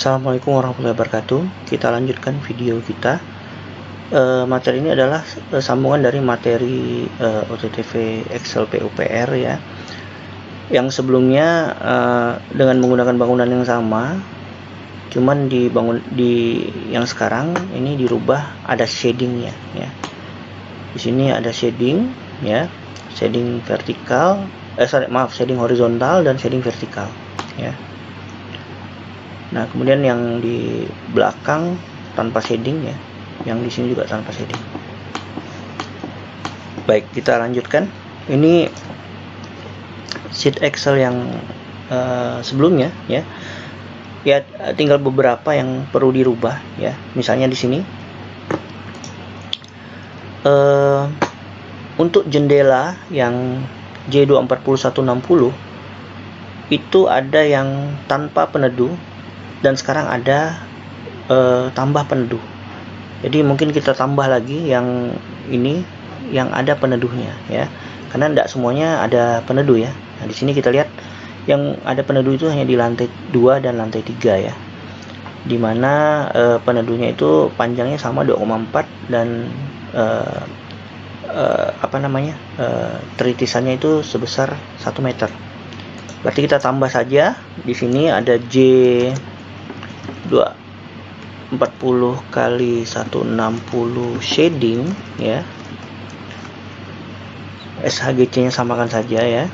Assalamualaikum warahmatullahi wabarakatuh. Kita lanjutkan video kita. Materi ini adalah sambungan dari materi OTTV Excel PUPR ya. Yang sebelumnya dengan menggunakan bangunan yang sama, cuman di yang sekarang ini dirubah, ada shadingnya ya. Di sini ada shading ya, shading vertikal, shading horizontal dan shading vertikal ya. Nah, kemudian yang di belakang tanpa shading ya, yang di sini juga tanpa shading. Baik, kita lanjutkan. Ini sheet Excel yang sebelumnya ya. Ya, tinggal beberapa yang perlu dirubah ya. Misalnya di sini untuk jendela yang J24160 itu ada yang tanpa peneduh dan sekarang ada tambah peneduh. Jadi mungkin kita tambah lagi yang ini yang ada peneduhnya ya, karena tidak semuanya ada peneduh ya. Nah, di sini kita lihat yang ada peneduh itu hanya di lantai 2 dan lantai 3 ya, dimana peneduhnya itu panjangnya sama 2,4 dan teritisannya itu sebesar 1 meter. Berarti kita tambah saja. Di sini ada J240 kali 160 shading ya. SHGC nya samakan saja ya,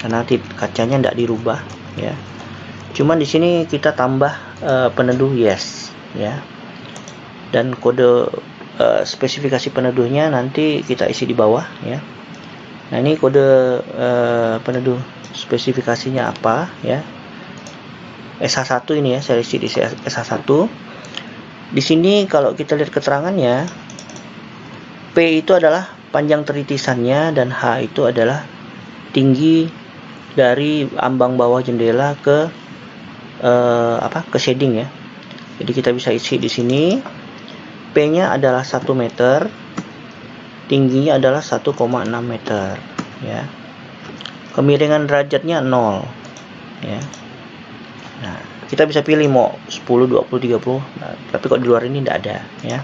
karena kacanya tidak dirubah ya. Cuman di sini kita tambah peneduh yes ya, dan kode spesifikasi peneduhnya nanti kita isi di bawah ya. Nah, ini kode peneduh spesifikasinya apa ya, SH1 ini ya, saya isi di SH1. Di sini kalau kita lihat keterangannya, P itu adalah panjang teritisannya dan H itu adalah tinggi dari ambang bawah jendela ke ke shading ya. Jadi kita bisa isi di sini P-nya adalah 1 meter, tingginya adalah 1,6 meter ya. Kemiringan derajatnya 0 ya. Nah, kita bisa pilih mau 10, 20, 30. Nah, tapi kok di luar ini tidak ada ya.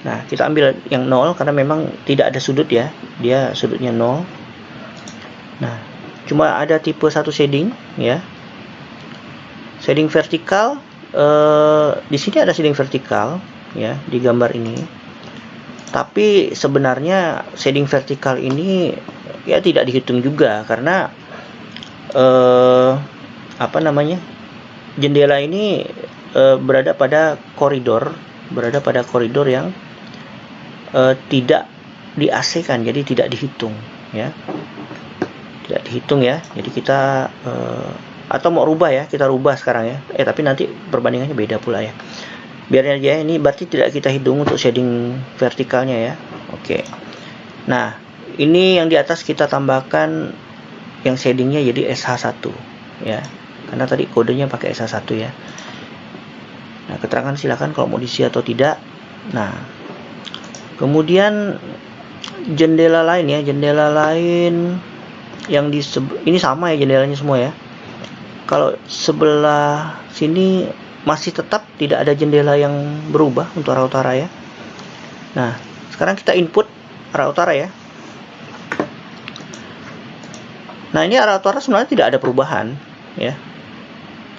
Nah, kita ambil yang 0 karena memang tidak ada sudut ya. Dia sudutnya 0. Nah, cuma ada tipe 1 shading ya. Shading vertikal, di sini ada shading vertikal ya di gambar ini. Tapi sebenarnya shading vertikal ini ya tidak dihitung juga, karena jendela ini berada pada koridor yang tidak di AC kan, jadi tidak dihitung ya. Tidak dihitung ya. Jadi kita atau mau rubah ya, kita rubah sekarang ya. Tapi nanti perbandingannya beda pula ya. Biarnya aja, ini berarti tidak kita hitung untuk shading vertikalnya ya. Oke. Nah, ini yang di atas kita tambahkan yang shadingnya jadi SH1 ya, karena tadi kodenya pakai SH1 ya. Nah, keterangan silakan kalau mau diisi atau tidak. Nah, kemudian jendela lain ya, jendela lain yang ini sama ya, jendelanya semua ya. Kalau sebelah sini masih tetap tidak ada jendela yang berubah untuk arah utara ya. Nah, sekarang kita input arah utara ya. Nah, ini arah utara sebenarnya tidak ada perubahan ya.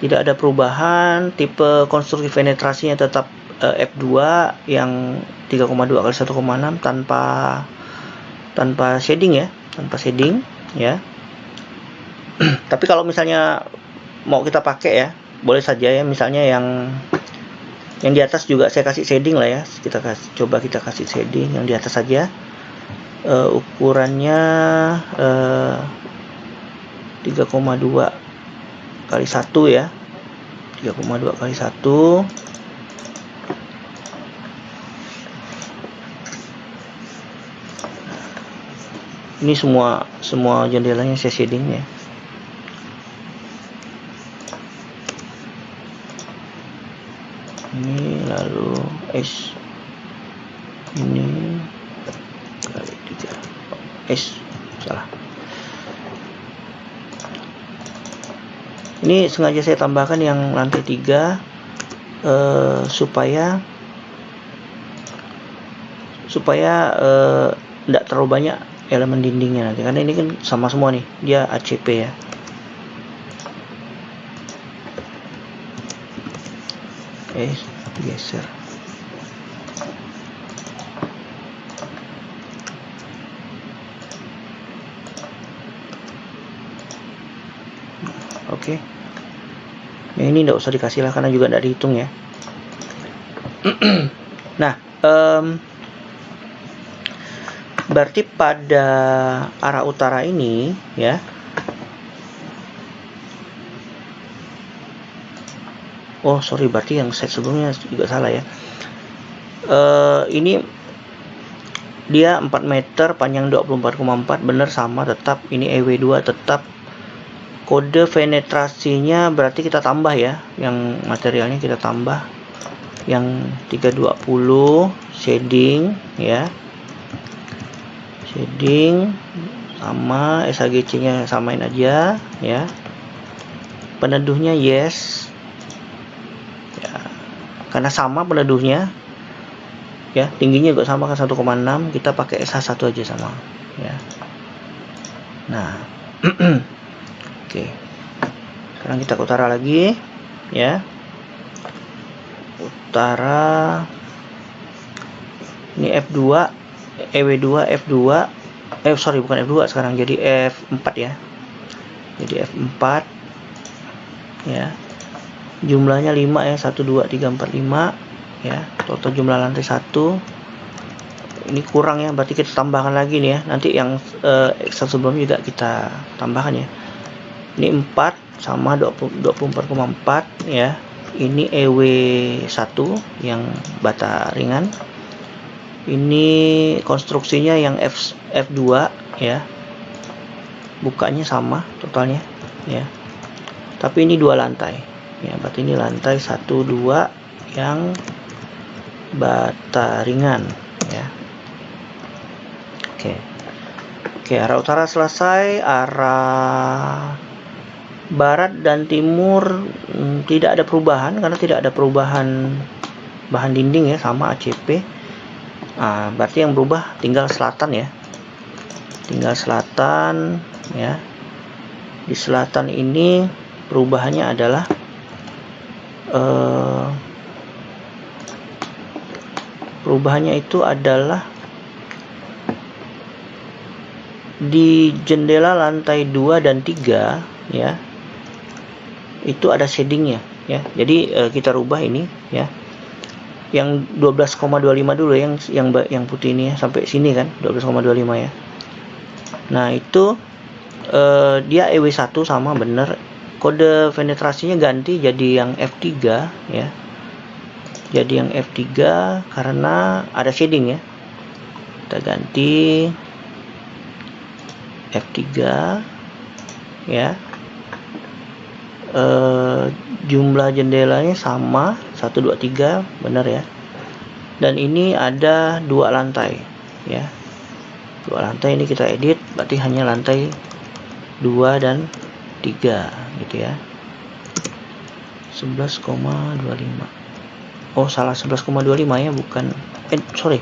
Tidak ada perubahan, tipe konstruksi penetrasinya tetap F2 yang 3,2 kali 1,6 tanpa shading ya, tanpa shading ya. Tapi kalau misalnya mau kita pakai ya, boleh saja ya. Misalnya yang di atas juga saya kasih shading lah ya. Kita kasih shading yang di atas saja. Ukurannya 3,2 kali 1 ya. 3,2 kali 1. Ini semua jendelanya saya shading ya. Ini lalu S ini kali 3 S salah. Ini sengaja saya tambahkan yang lantai 3 supaya tidak terlalu banyak elemen dindingnya nanti, karena ini kan sama semua nih, dia ACP ya. Geser. Oke. Yang ini tidak usah dikasih lah karena juga tidak dihitung ya. Nah, berarti pada arah utara ini ya. Oh sorry, berarti yang set sebelumnya juga salah ya. Ini dia 4 meter, panjang 24,4, bener sama, tetap ini EW2 tetap. Kode penetrasinya berarti kita tambah ya, yang materialnya kita tambah yang 320 shading ya, shading sama, SHGC nya samain aja ya, peneduhnya yes ya, karena sama peneduhnya ya, tingginya juga sama kan 1,6, kita pakai SH1 aja sama ya. Nah oke, sekarang kita ke utara lagi ya, utara ini F2 EW2 F2 sorry bukan F2 sekarang, jadi F4 ya, jadi F4 ya, jumlahnya 5 ya, 1 2 3 4 5 ya, total jumlah lantai 1. Ini kurang ya, berarti kita tambahkan lagi nih ya, nanti yang Excel sebelumnya juga kita tambahkan ya. Ini 4 sama 24,4 ya. Ini EW1 yang bata ringan. Ini konstruksinya yang F2 ya. Bukanya sama totalnya ya. Tapi ini 2 lantai. Ya, berarti ini lantai 1 2 yang bata ringan ya. Oke, arah utara selesai, arah barat dan timur tidak ada perubahan, karena tidak ada perubahan bahan dinding ya, sama ACP. Berarti yang berubah tinggal selatan ya, tinggal selatan ya. Di selatan ini perubahannya adalah perubahannya itu adalah di jendela lantai 2 dan 3 ya, itu ada shadingnya ya. Jadi kita rubah ini ya, yang 12,25 dulu, yang putih ini ya, sampai sini kan 12,25 ya. Nah itu dia EW1 sama bener, kode penetrasinya ganti jadi yang F3 ya, jadi yang F3 karena ada shading ya. Kita ganti F3 ya. Jumlah jendelanya sama 1 2 3 benar ya. Dan ini ada 2 lantai ya. 2 lantai ini kita edit, berarti hanya lantai 2 dan 3 gitu ya. 11,25. Oh salah, 11,25 ya, bukan sorry.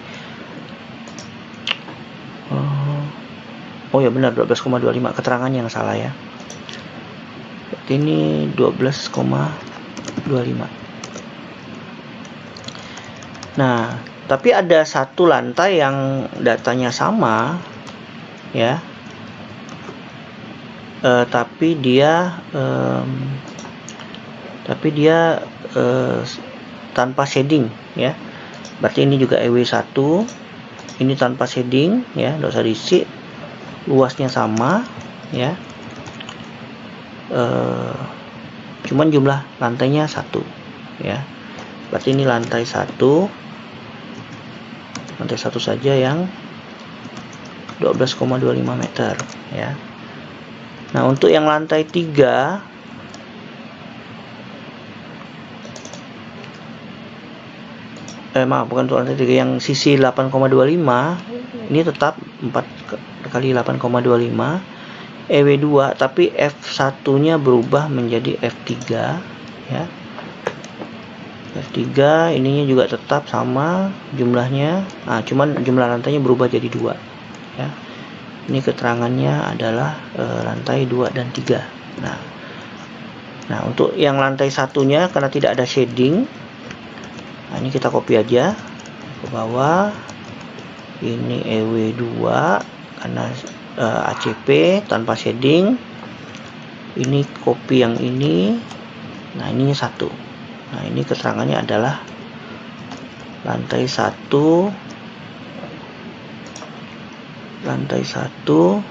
Oh ya benar, 12,25, keterangannya yang salah ya. Berarti ini 12,25. Nah, tapi ada satu lantai yang datanya sama ya. Tapi dia tanpa shading ya. Berarti ini juga EW1, ini tanpa shading ya, enggak usah diisi. Luasnya sama ya, cuman jumlah lantainya 1 ya. Berarti ini lantai 1 saja yang 12,25 meter ya. Nah untuk yang lantai 3 bukan untuk lantai 3, yang sisi 8,25 ini tetap 4 kali 8,25. EW2 tapi F1-nya berubah menjadi F3 ya. F3 ininya juga tetap sama jumlahnya. Nah, cuman jumlah lantainya berubah jadi 2 ya. Ini keterangannya adalah lantai 2 dan 3. Nah, untuk yang lantai satunya karena tidak ada shading, nah ini kita copy aja ke bawah. Ini EW2 karena ACP tanpa shading. Ini copy yang ini. Nah, ininya 1. Nah, ini keterangannya adalah lantai 1, lantai 1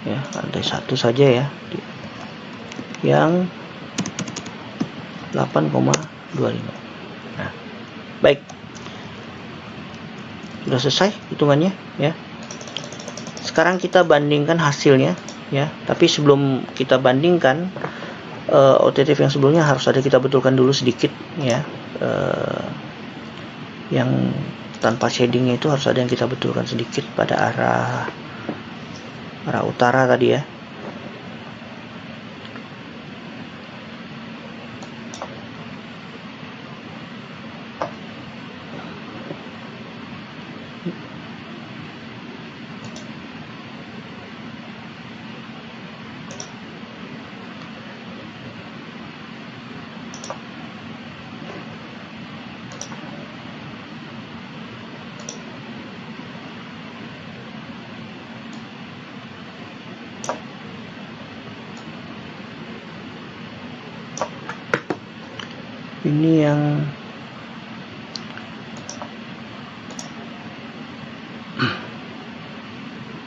ya, lantai 1 saja ya, yang 8,25. Nah, baik, sudah selesai hitungannya ya. Sekarang kita bandingkan hasilnya ya, tapi sebelum kita bandingkan OTTV yang sebelumnya harus ada kita betulkan dulu sedikit ya. Yang tanpa shadingnya itu harus ada yang kita betulkan sedikit pada arah utara tadi ya. Ini yang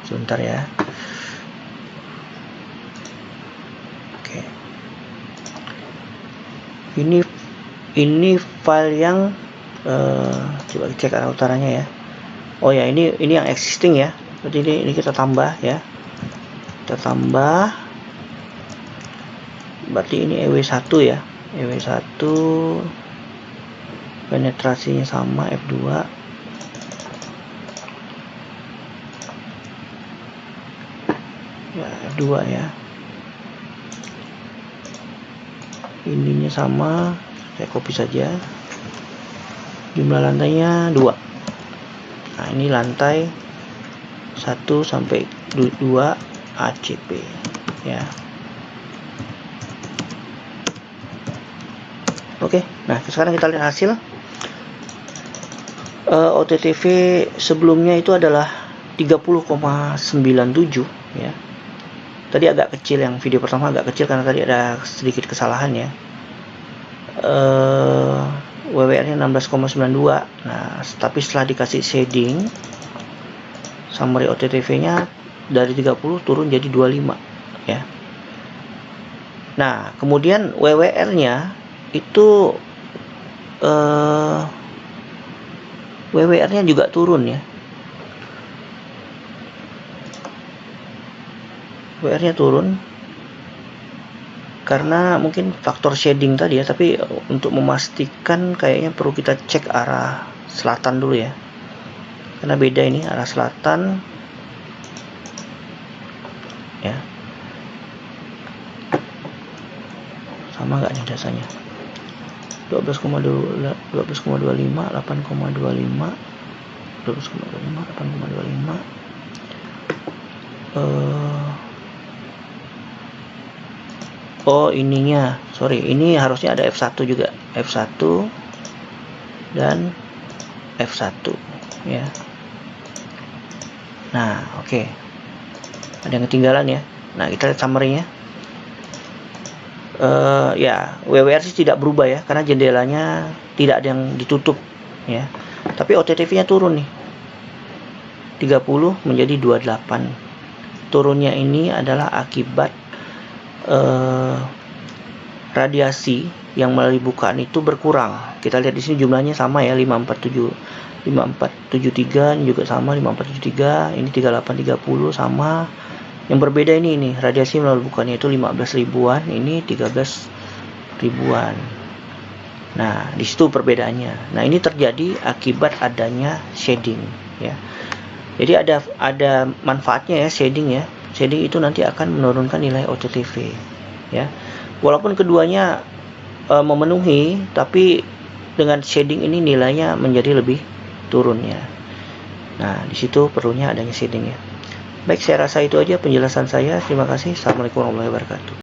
sebentar ya. Oke. Ini file yang coba cek arah utaranya ya. Oh ya, ini yang existing ya. Jadi ini kita tambah ya. Kita tambah. Berarti ini EW1 ya. EW1 penetrasinya sama F2. Ya, F2 ya. Ininya sama, saya copy saja. Jumlah lantainya 2. Nah, ini lantai 1 sampai 2 ACP ya. Oke, nah sekarang kita lihat hasil. OTTV sebelumnya itu adalah 30,97 ya. Tadi agak kecil, yang video pertama agak kecil karena tadi ada sedikit kesalahan ya. WWR-nya 16,92. Nah, tapi setelah dikasih shading, summary OTTV-nya dari 30 turun jadi 25 ya. Nah, kemudian WWR-nya itu WWR-nya juga turun ya. WWR-nya turun karena mungkin faktor shading tadi ya, tapi untuk memastikan kayaknya perlu kita cek arah selatan dulu ya. Karena beda ini arah selatan ya. Sama nggak nih dasarnya? 12,25, 8,25, 12,25, 8,25. Oh, ininya, sorry, ini harusnya ada F1 juga, F1 dan F1 ya. Nah, oke. Ada yang ketinggalan ya. Nah, kita lihat summary-nya. Ya, WWR sih tidak berubah ya, karena jendelanya tidak ada yang ditutup ya. Tapi OTTV-nya turun nih, 30 menjadi 28. Turunnya ini adalah akibat radiasi yang melalui bukaan itu berkurang. Kita lihat di sini jumlahnya sama ya, 5473 ini juga sama, 5473, ini 3830 sama. Yang berbeda ini radiasi melalui bukaannya itu 15 ribuan, ini 13 ribuan. Nah, di situ perbedaannya. Nah, ini terjadi akibat adanya shading ya. Jadi ada manfaatnya ya shading ya. Shading itu nanti akan menurunkan nilai OCTV ya. Walaupun keduanya memenuhi, tapi dengan shading ini nilainya menjadi lebih turun ya. Nah, di situ perlunya adanya shading ya. Baik, saya rasa itu aja penjelasan saya. Terima kasih. Assalamualaikum warahmatullahi wabarakatuh.